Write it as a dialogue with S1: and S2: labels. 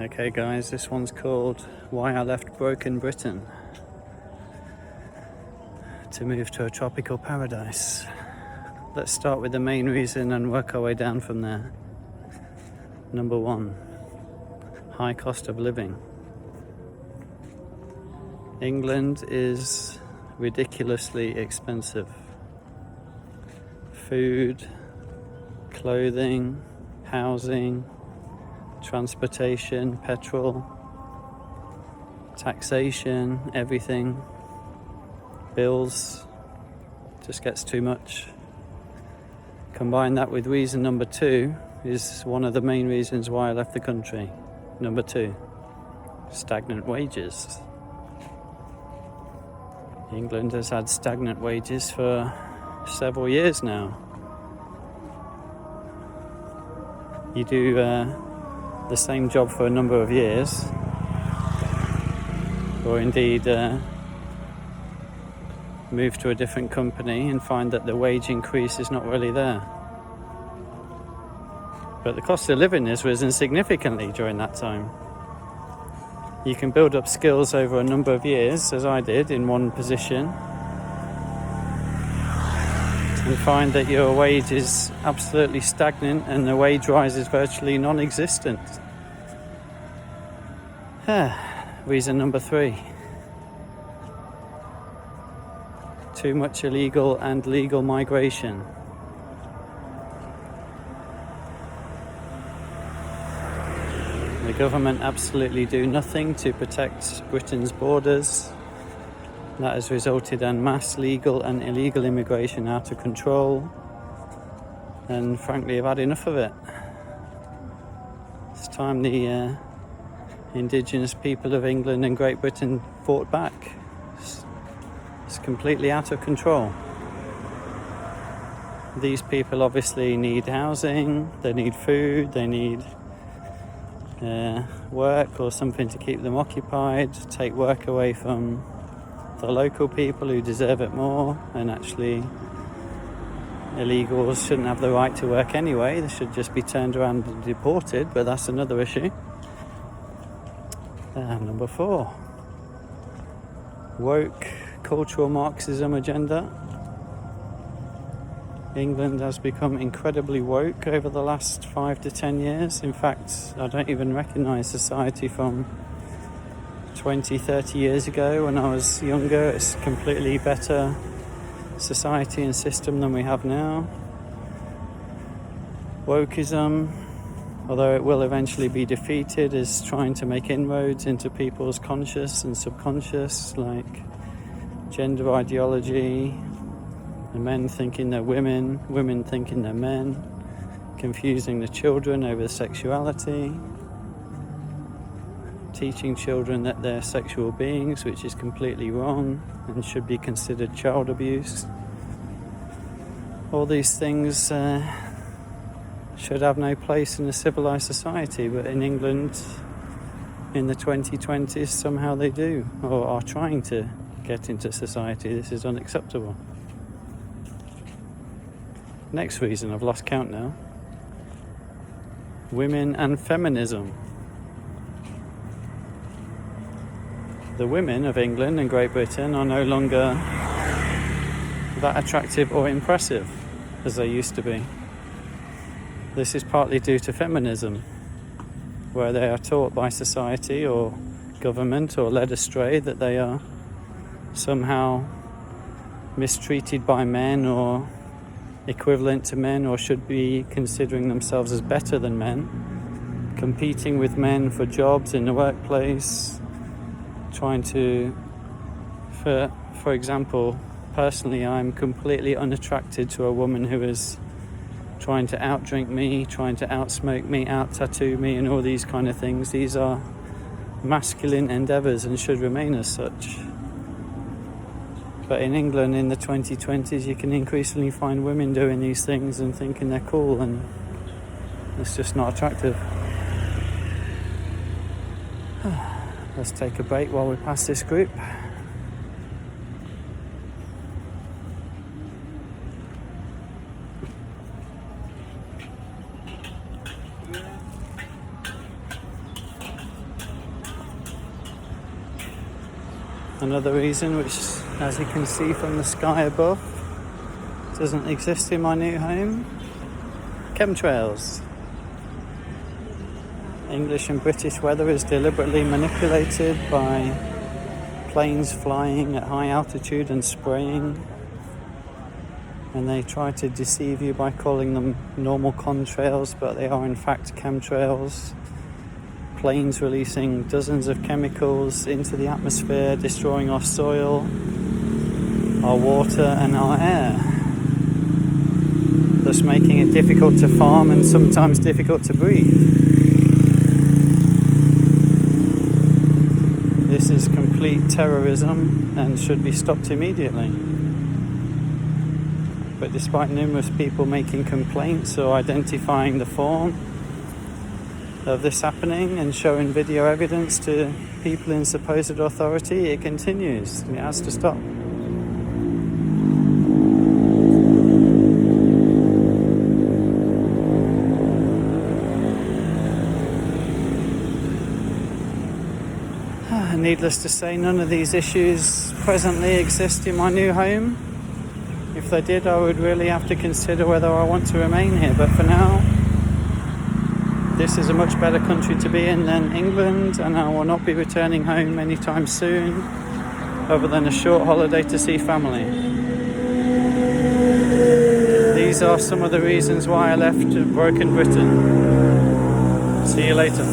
S1: Okay guys, this one's called Why I Left Broken Britain to Move to a Tropical Paradise. Let's start with the main reason and work our way down from there. Number one, high cost of living. England is ridiculously expensive. Food, clothing, housing, transportation, petrol, taxation, everything, bills, just gets too much. Combine that with reason number two is one of the main reasons why I left the country. Number two, stagnant wages. England has had stagnant wages for several years now. You do the same job for a number of years, or indeed move to a different company and find that the wage increase is not really there. But the cost of living has risen significantly during that time. You can build up skills over a number of years, as I did in one position, and find that your wage is absolutely stagnant and the wage rise is virtually non-existent. Reason number three, too much illegal and legal migration. The government absolutely do nothing to protect Britain's borders. That has resulted in mass legal and illegal immigration out of control, and frankly I've had enough of it. It's time the indigenous people of England and Great Britain fought back. It's completely out of control. These people obviously need housing, they need food, they need work or something to keep them occupied, take work away from the local people who deserve it more, and actually illegals shouldn't have the right to work anyway. They should just be turned around and deported, but that's another issue. Number four, woke cultural Marxism agenda. England has become incredibly woke over the last 5 to 10 years. In fact, I don't even recognise society from 20, 30 years ago when I was younger. It's a completely better society and system than we have now. Wokeism, although it will eventually be defeated, is trying to make inroads into people's conscious and subconscious, like gender ideology, the men thinking they're women, women thinking they're men, confusing the children over sexuality, teaching children that they're sexual beings, which is completely wrong and should be considered child abuse. All these things should have no place in a civilized society, but in England in the 2020s somehow they do, or are trying to get into society. This is unacceptable. Next reason, I've lost count now. Women and feminism. The women of England and Great Britain are no longer that attractive or impressive as they used to be. This is partly due to feminism, where they are taught by society or government or led astray that they are somehow mistreated by men or equivalent to men, or should be considering themselves as better than men, competing with men for jobs in the workplace, trying to, for example, personally I'm completely unattracted to a woman who is trying to outdrink me, trying to outsmoke me, out-tattoo me, and all these kind of things. These are masculine endeavours and should remain as such. But in England in the 2020s you can increasingly find women doing these things and thinking they're cool, and it's just not attractive. Let's take a break while we pass this group. Another reason, which as you can see from the sky above, doesn't exist in my new home: chemtrails. English and British weather is deliberately manipulated by planes flying at high altitude and spraying, and they try to deceive you by calling them normal contrails, but they are in fact chemtrails. Planes releasing dozens of chemicals into the atmosphere, destroying our soil, our water and our air, thus making it difficult to farm and sometimes difficult to breathe. This is complete terrorism and should be stopped immediately. But despite numerous people making complaints or identifying the form of this happening and showing video evidence to people in supposed authority, it continues. It has to stop. Needless to say, none of these issues presently exist in my new home. If they did, I would really have to consider whether I want to remain here. But for now, this is a much better country to be in than England, and I will not be returning home anytime soon, other than a short holiday to see family. These are some of the reasons why I left broken Britain. See you later.